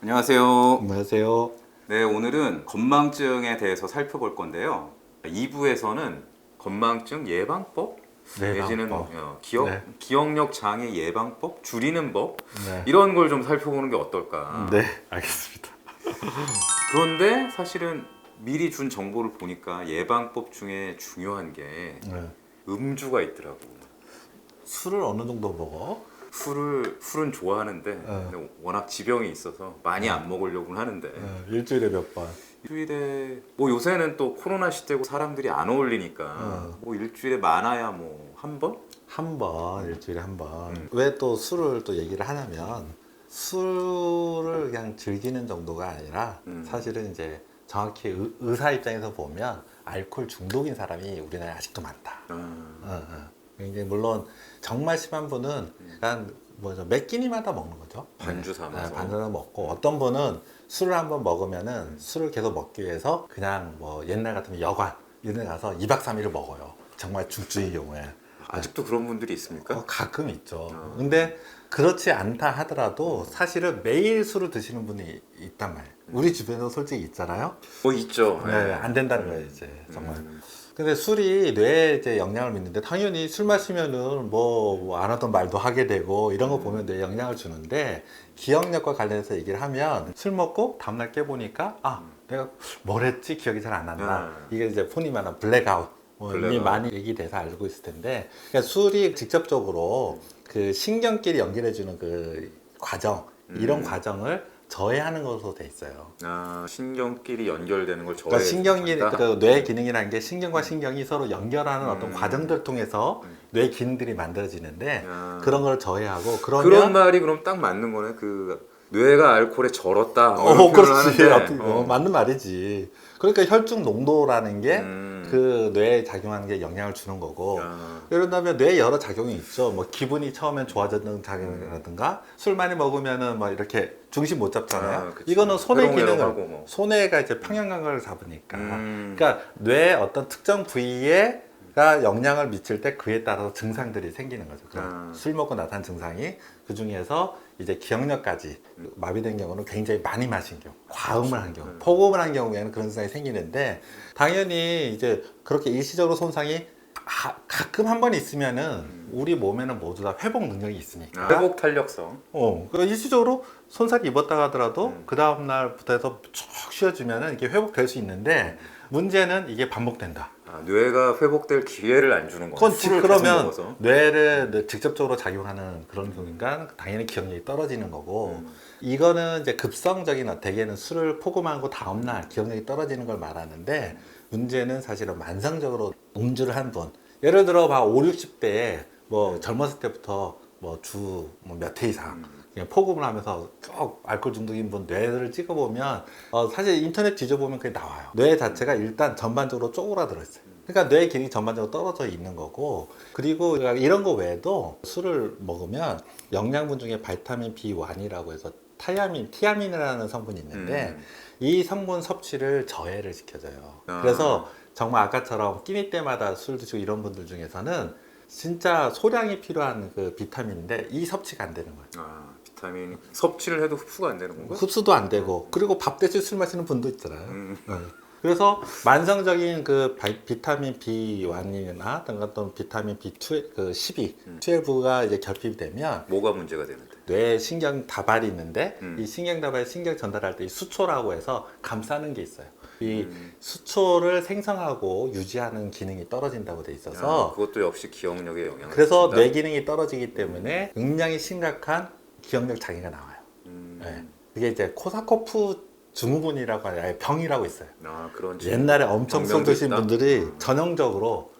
안녕하세요. 안녕하세요. 네, 오늘은 건망증에 대해서 살펴볼 건데요. 2부에서는 건망증 예방법, 내지는 예방법. 기억력 장애 예방법, 줄이는 법, 네. 이런 걸 좀 살펴보는 게 어떨까. 네, 알겠습니다. 그런데 사실은 미리 준 정보를 보니까 예방법 중에 중요한 게 네. 음주가 있더라고. 술을 어느 정도 먹어? 술은 좋아하는데 근데 워낙 지병이 있어서 많이 안 먹으려고 하는데 일주일에 몇 번? 일주일에 뭐 요새는 또 코로나 시대고 사람들이 안 어울리니까 뭐 일주일에 많아야 뭐 한 번? 한 번, 일주일에 한 번. 왜 또 술을 또 얘기를 하냐면 술을 그냥 즐기는 정도가 아니라 사실은 이제 정확히 의사 입장에서 보면 알코올 중독인 사람이 우리나라에 아직도 많다. 굉장히 물론 정말 심한 분은 약간 뭐죠, 몇 끼니마다 먹는 거죠. 반주 삼아서. 반주 삼아 먹고, 어떤 분은 술을 한번 먹으면은 술을 계속 먹기 위해서 그냥 뭐 옛날 같으면 여관 이런 데 가서 2박 3일을 먹어요. 정말 중증의 경우에. 아직도 그런 분들이 있습니까? 가끔 있죠. 근데 그렇지 않다 하더라도 사실은 매일 술을 드시는 분이 있단 말이에요. 우리 주변에도 솔직히 있잖아요. 뭐 있죠. 네, 안 된다는 거예요, 이제 정말. 근데 술이 뇌에 이제 영향을 미치는데, 당연히 술 마시면은 뭐 안 하던 말도 하게 되고 이런 거 보면 뇌에 영향을 주는데, 기억력과 관련해서 얘기를 하면 술 먹고 다음날 깨보니까 내가 뭘 했지 기억이 잘 안 난다. 이게 이제 흔히 말하는 블랙아웃. 이미 블랙아웃. 많이 얘기돼서 알고 있을 텐데, 그러니까 술이 직접적으로 그 신경끼리 연결해주는 그 과정, 이런 과정을 저해하는 것으로 돼 있어요. 신경끼리 연결되는 걸 그러니까 신경이, 저해한다? 그 뇌 기능이라는 게 신경과 신경이 서로 연결하는 어떤 과정들을 통해서 뇌 기능들이 만들어지는데, 그런 걸 저해하고, 그런 그러면 말이 그럼 딱 맞는 거네. 그 뇌가 알코올에 절었다. 뭐 이런 표현을 그렇지. 하는데, 맞는 말이지. 그러니까 혈중 농도라는 게 음. 그 뇌에 작용하는 게 영향을 주는 거고, 예를 들면 뇌에 여러 작용이 있죠. 뭐 기분이 처음엔 좋아지는 작용이라든가, 술 많이 먹으면은 뭐 이렇게 중심 못 잡잖아요. 그치. 이거는 손의 회롱회롱 기능을, 하고 뭐. 손해가 이제 평형 감각을 잡으니까. 그러니까 뇌의 어떤 특정 부위에가 영향을 미칠 때 그에 따라서 증상들이 생기는 거죠. 그러니까 술 먹고 나타난 증상이, 그 중에서 이제 기억력까지 마비된 경우는 굉장히 많이 마신 경우, 과음을 한 경우, 폭음을 한 경우에는 그런 증상이 생기는데, 당연히 이제 그렇게 일시적으로 손상이 가끔 한 번 있으면은 우리 몸에는 모두 다 회복 능력이 있으니까. 회복 탄력성. 그러니까 일시적으로 손상이 입었다가 하더라도 그 다음 날부터 해서 쭉 쉬어주면은 이게 회복될 수 있는데, 문제는 이게 반복된다. 뇌가 회복될 기회를 안 주는 거야. 술을 계속 그러면 먹어서. 뇌를 직접적으로 작용하는 그런 경우니까 당연히 기억력이 떨어지는 거고, 이거는 이제 급성적인, 대개는 술을 포금하고 다음날 기억력이 떨어지는 걸 말하는데, 문제는 사실은 만성적으로 음주를 한 분, 예를 들어 막 5, 60대에 뭐 젊었을 때부터 뭐 주 몇 회 이상 그냥 포금을 하면서 쭉 알코올 중독인 분 뇌를 찍어보면 사실 인터넷 뒤져보면 그게 나와요. 뇌 자체가 일단 전반적으로 쪼그라들어 있어요. 그러니까 뇌 기능이 전반적으로 떨어져 있는 거고, 그리고 이런 거 외에도 술을 먹으면 영양분 중에 바이타민 B1이라고 해서 티아민이라는 성분이 있는데, 이 성분 섭취를 저해를 시켜줘요. 그래서 정말 아까처럼 끼니 때마다 술 드시고 이런 분들 중에서는 진짜 소량이 필요한 그 비타민인데 이 섭취가 안 되는 거예요. 비타민 섭취를 해도 흡수가 안 되는 건가? 흡수도 안 되고, 그리고 밥 대신 술 마시는 분도 있잖아요. 그래서 만성적인 그 비타민 B1이나 어떤 비타민 B2, 그 12, 12가 이제 결핍이 되면 뭐가 문제가 되는데? 뇌에 신경 다발이 있는데, 이 신경 다발이 신경 전달할 때 이 수초라고 해서 감싸는 게 있어요. 이 수초를 생성하고 유지하는 기능이 떨어진다고 돼 있어서, 그것도 역시 기억력에 영향을 그래서 준다? 뇌 기능이 떨어지기 때문에 굉장히 심각한 기억력 장애가 나와요. 네. 그게 이제 코사코프 증후군이라고 하는 병이라고 있어요. 그런 옛날에 엄청 술 병명도 드신 있다? 분들이 전형적으로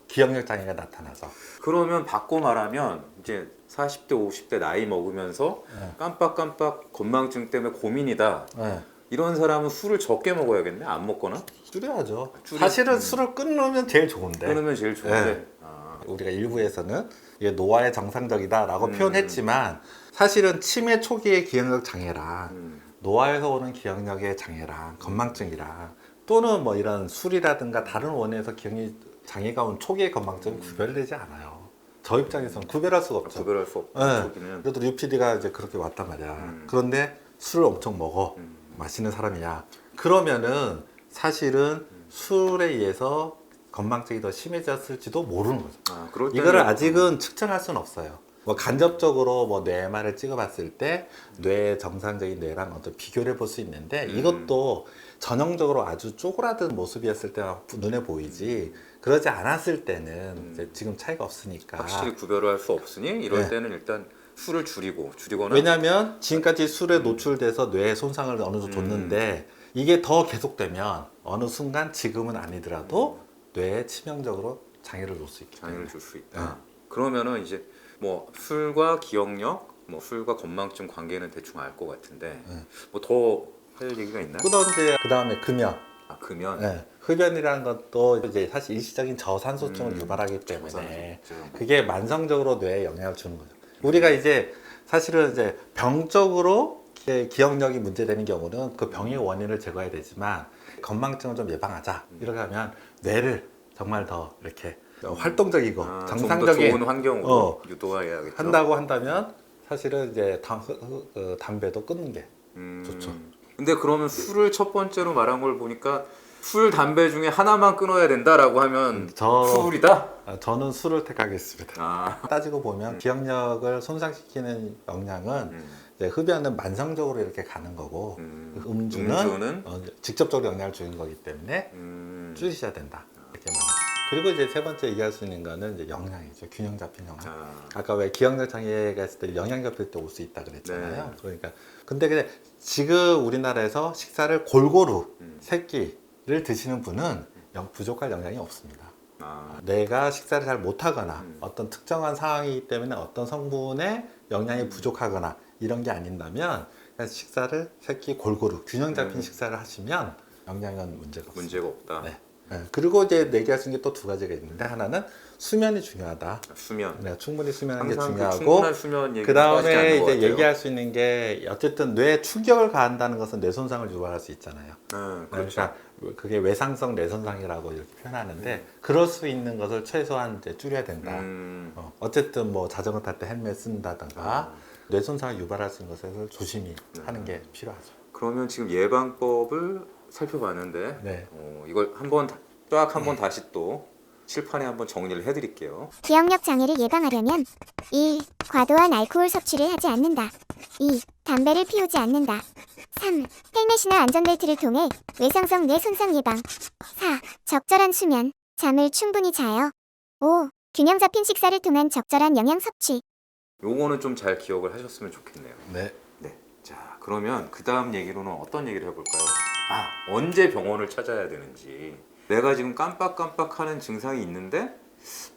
기억력 장애가 나타나서. 그러면 바꿔 말하면 이제 40대, 50대 나이 먹으면서 깜빡깜빡 건망증 때문에 고민이다. 네. 이런 사람은 술을 적게 먹어야겠네? 안 먹거나? 줄여야죠. 사실은 술을 끊으면 제일 좋은데. 끊으면 제일 좋은데. 우리가 일부에서는 이게 노화의 정상적이다라고 표현했지만, 사실은 치매 초기의 기억력 장애랑 노화에서 오는 기억력의 장애랑 건망증이랑, 또는 뭐 이런 술이라든가 다른 원인에서 기억력 장애가 온 초기의 건망증은 구별되지 않아요. 저 입장에서는 구별할 수가 없죠. 구별할 수 없다. 네. 그래도 UPD가 이제 그렇게 왔단 말이야. 그런데 술을 엄청 먹어. 마시는 사람이야. 그러면은 사실은 술에 의해서 건망증이 더 심해졌을지도 모르는 거죠. 아, 그럴 때는 이거를 아직은 측정할 수는 없어요. 뭐 간접적으로 뭐 뇌 MR을 찍어봤을 때 뇌 정상적인 뇌랑 어떤 비교를 해볼 수 있는데 이것도 전형적으로 아주 쪼그라든 모습이었을 때만 눈에 보이지 그러지 않았을 때는 이제 지금 차이가 없으니까. 확실히 구별을 할 수 없으니 이럴 네. 때는 일단 술을 줄이거나 왜냐하면 지금까지 술에 노출돼서 뇌에 손상을 어느 정도 줬는데 이게 더 계속되면 어느 순간 지금은 아니더라도 뇌에 치명적으로 장애를 줄 수 있기 때문에. 장애를 줄 수 있다. 그러면은 이제 뭐 술과 기억력, 뭐 술과 건망증 관계는 대충 알 것 같은데 뭐 더 할 얘기가 있나요? 그 다음에 금연. 아, 금연. 네. 흡연이라는 것도 이제 사실 일시적인 저산소증을 유발하기 때문에 저산소증. 그게 만성적으로 뇌에 영향을 주는 거죠. 우리가 이제 사실은 이제 병적으로 기억력이 문제되는 경우는 그 병의 원인을 제거해야 되지만 건망증을 좀 예방하자 이렇게 하면 뇌를 정말 더 이렇게 활동적이고 좀 더 정상적인 좋은 환경으로 유도해야겠죠. 한다고 한다면 사실은 이제 담배도 끊는 게 좋죠. 근데 그러면 술을 첫 번째로 말한 걸 보니까 술, 담배 중에 하나만 끊어야 된다라고 하면 술이다? 저는 술을 택하겠습니다. 아, 따지고 보면 기억력을 손상시키는 영향은 이제 흡연은 만성적으로 이렇게 가는 거고 음주는 직접적으로 영향을 주는 거기 때문에 줄이셔야 된다. 이렇게 말합니다. 그리고 이제 세 번째 얘기할 수 있는 거는 이제 영양이죠. 균형 잡힌 영양. 아까 왜 기억력 장애가 있을 때 영양 잡힐 때 올 수 있다 그랬잖아요. 네. 그러니까 근데 지금 우리나라에서 식사를 골고루 세 끼를 드시는 분은 부족할 영양이 없습니다. 내가 식사를 잘 못하거나 어떤 특정한 상황이기 때문에 어떤 성분의 영양이 부족하거나 이런 게 아닌다면 식사를 세 끼 골고루 균형 잡힌 식사를 하시면 영양은 문제가 없습니다. 문제가 없다. 네. 네. 그리고 이제 얘기할 수 있는 게 또 두 가지가 있는데 하나는 수면이 중요하다. 수면. 네, 충분히 수면하는 게 항상 중요하고 충분한 수면 얘기 그 다음에 이제 얘기할 수 있는 게 어쨌든 뇌에 충격을 가한다는 것은 뇌 손상을 유발할 수 있잖아요. 그렇죠. 그러니까 그게 외상성 뇌 손상이라고 이렇게 표현하는데 그럴 수 있는 것을 최소한 이제 줄여야 된다. 어쨌든 뭐 자전거 탈 때 헬멧 쓴다든가 뇌 손상을 유발할 수 있는 것을 조심히 하는 게 필요하죠. 그러면 지금 예방법을 살펴봤는데 네. 이걸 한번 쫙 한번 다시 또 칠판에 한번 정리를 해드릴게요. 기억력 장애를 예방하려면 1. 과도한 알코올 섭취를 하지 않는다. 2. 담배를 피우지 않는다. 3. 헬멧이나 안전벨트를 통해 외상성 뇌 손상 예방. 4. 적절한 수면, 잠을 충분히 자요. 5. 균형 잡힌 식사를 통한 적절한 영양 섭취. 요거는 좀 잘 기억을 하셨으면 좋겠네요. 네. 네. 자, 그러면 그 다음 얘기로는 어떤 얘기를 해볼까요? 언제 병원을 찾아야 되는지. 내가 지금 깜빡깜빡하는 증상이 있는데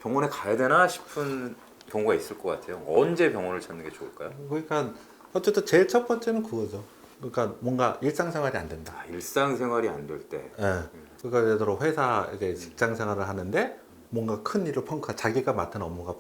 병원에 가야 되나 싶은 경우가 있을 것 같아요. 언제 병원을 찾는 게 좋을까요? 그러니까 어쨌든 제일 첫 번째는 그거죠. 그러니까 뭔가 일상생활이 안 된다. 일상생활이 안 될 때. 예. 그러니까 예를 들어 회사 이제 직장 생활을 하는데 뭔가 큰 일을 자기가 맡은 업무가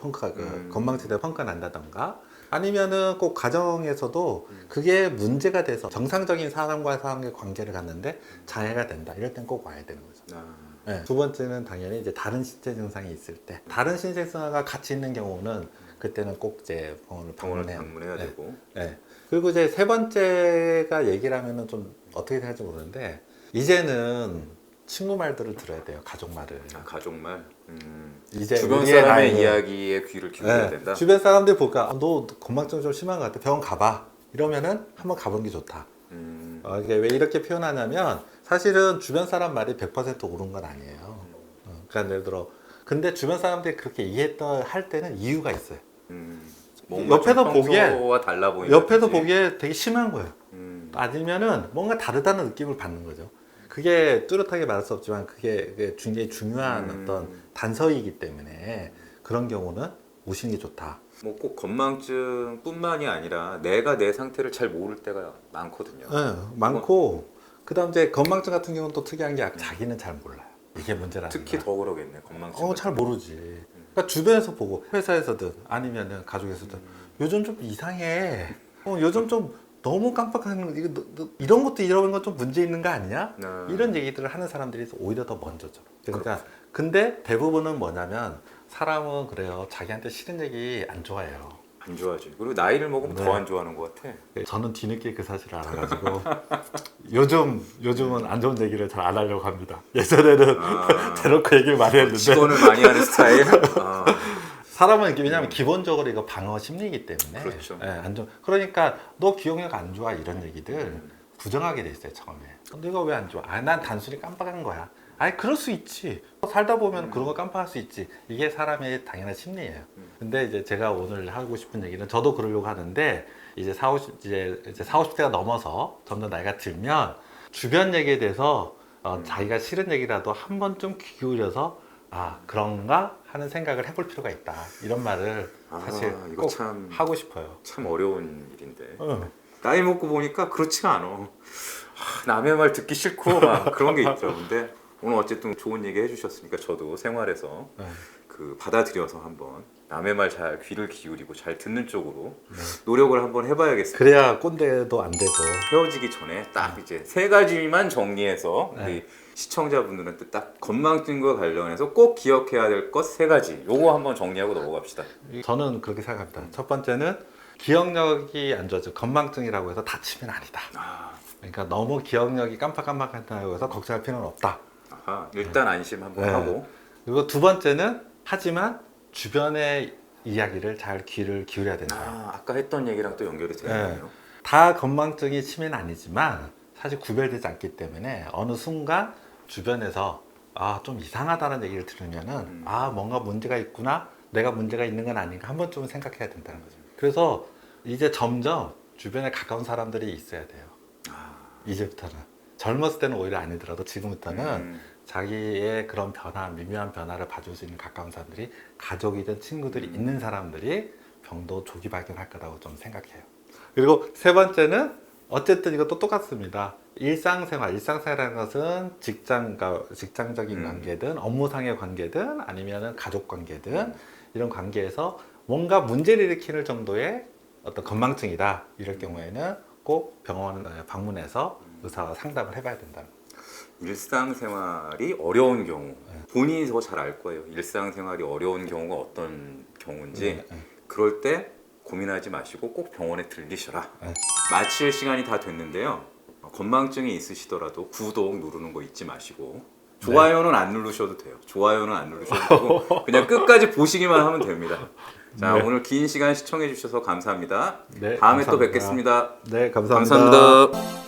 건망지대 펑크가 난다던가 아니면은 꼭 가정에서도 그게 문제가 돼서 정상적인 사람과 사람의 관계를 갖는데 장애가 된다. 이럴 땐 꼭 와야 되는 거죠. 네. 두 번째는 당연히 이제 다른 신체 증상이 있을 때 다른 신체 증상과 같이 있는 경우는 그때는 꼭 이제 병원을 방문해야 되고. 네. 그리고 이제 세 번째가 얘기를 하면은 좀 어떻게 생각할지 모르는데 이제는 친구 말들을 들어야 돼요. 가족 말을. 가족 말. 이제 주변 우리의 사람의 나이에 이야기에 귀를 기울여야 된다. 주변 사람들 볼까? 너 건망증 좀 심한 것 같아. 병원 가봐. 이러면은 한번 가보는 게 좋다. 이게 왜 이렇게 표현하냐면 사실은 주변 사람 말이 100% 옳은 건 아니에요. 그러니까 예를 들어 근데 주변 사람들이 그렇게 할 때는 이유가 있어요. 옆에서 보기에 되게 심한 거예요. 아니면은 뭔가 다르다는 느낌을 받는 거죠. 그게 뚜렷하게 말할 수 없지만 그게 굉장히 중요한 어떤 단서이기 때문에 그런 경우는 오시는 게 좋다. 뭐 꼭 건망증뿐만이 아니라 내가 내 상태를 잘 모를 때가 많거든요. 네, 많고 그다음 이제 건망증 같은 경우는 또 특이한 게 자기는 잘 몰라요. 이게 문제라는 특히 거야. 더 그러겠네. 건망증. 잘 모르지. 그러니까 주변에서 보고 회사에서든 아니면은 가족에서든 요즘 좀 이상해. 요즘 좀 너무 깜빡하는 이런 것도 이런 건 좀 문제 있는 거 아니냐? 이런 얘기들을 하는 사람들이 오히려 더 먼저죠. 그러니까 근데 대부분은 뭐냐면 사람은 그래요. 자기한테 싫은 얘기 안 좋아해요. 안 좋아지. 그리고 나이를 먹으면 네. 더 안 좋아하는 것 같아. 저는 뒤늦게 그 사실을 알아가지고 요즘은 안 좋은 얘기를 잘 안 하려고 합니다. 예전에는 대놓고 얘기를 많이 했는데 직원을 많이 하는 스타일. 아, 사람은 이게 왜냐하면 기본적으로 이거 방어 심리이기 때문에 그렇죠. 예, 안 좋. 그러니까 너 기억력 안 좋아 이런 얘기들 부정하게 돼 있어요 처음에. 너가 왜 안 좋아? 아, 난 단순히 깜빡한 거야. 아니 그럴 수 있지. 살다 보면 그런 거 깜빡할 수 있지. 이게 사람의 당연한 심리예요. 근데 이제 제가 오늘 하고 싶은 얘기는 저도 그러려고 하는데 이제 40, 50대가 넘어서 점점 나이가 들면 주변 얘기에 대해서 자기가 싫은 얘기라도 한 번쯤 귀 기울여서 아 그런가 하는 생각을 해볼 필요가 있다. 이런 말을 사실 이거 꼭 참- 하고 싶어요. 참 어려운 일인데. 응. 나이 먹고 보니까 그렇지가 않아. 남의 말 듣기 싫고 막 그런 게 있죠. 근데 오늘 어쨌든 좋은 얘기 해주셨으니까 저도 생활에서 네. 그 받아들여서 한번 남의 말 잘 귀를 기울이고 잘 듣는 쪽으로 네. 노력을 한번 해봐야겠습니다. 그래야 꼰대도 안 되고. 헤어지기 전에 딱 이제 세 가지만 정리해서 네. 우리 시청자분들한테 딱 건망증과 관련해서 꼭 기억해야 될 것 세 가지. 요거 한번 정리하고 넘어갑시다. 저는 그렇게 생각합니다. 첫 번째는 기억력이 안 좋아져. 건망증이라고 해서 다치면 아니다. 아, 그러니까 너무 기억력이 깜빡깜빡한다고 해서 걱정할 필요는 없다. 아하, 일단 안심 한번 네. 하고. 그리고 두 번째는 하지만 주변의 이야기를 잘 귀를 기울여야 된다. 아까 했던 얘기랑 또 연결이 되네요. 다 건망증이 치매는 아니지만 사실 구별되지 않기 때문에 어느 순간 주변에서 좀 이상하다는 얘기를 들으면은 뭔가 문제가 있구나, 내가 문제가 있는 건 아닌가 한 번쯤은 생각해야 된다는 거죠. 그래서 이제 점점 주변에 가까운 사람들이 있어야 돼요. 이제부터는 젊었을 때는 오히려 아니더라도 지금부터는 자기의 그런 변화, 미묘한 변화를 봐줄 수 있는 가까운 사람들이 가족이든 친구들이 있는 사람들이 병도 조기 발견할 거라고 좀 생각해요. 그리고 세 번째는 어쨌든 이것도 똑같습니다. 일상생활이라는 것은 직장적인 관계든 업무상의 관계든 아니면 가족 관계든 이런 관계에서 뭔가 문제를 일으키는 정도의 어떤 건망증이다. 이럴 경우에는 꼭 병원 방문해서 의사와 상담을 해봐야 된다는 거예요. 일상생활이 어려운 경우 본인이 더 잘 알 거예요. 일상생활이 어려운 경우가 어떤 경우인지. 그럴 때 고민하지 마시고 꼭 병원에 들리셔라. 네. 마칠 시간이 다 됐는데요. 건망증이 있으시더라도 구독 누르는 거 잊지 마시고 좋아요는 안 누르셔도 돼요. 좋아요는 안 누르셔도 되고 그냥 끝까지 보시기만 하면 됩니다. 자, 네. 오늘 긴 시간 시청해 주셔서 감사합니다. 네, 다음에 또 감사합니다. 뵙겠습니다. 네, 감사합니다. 감사합니다.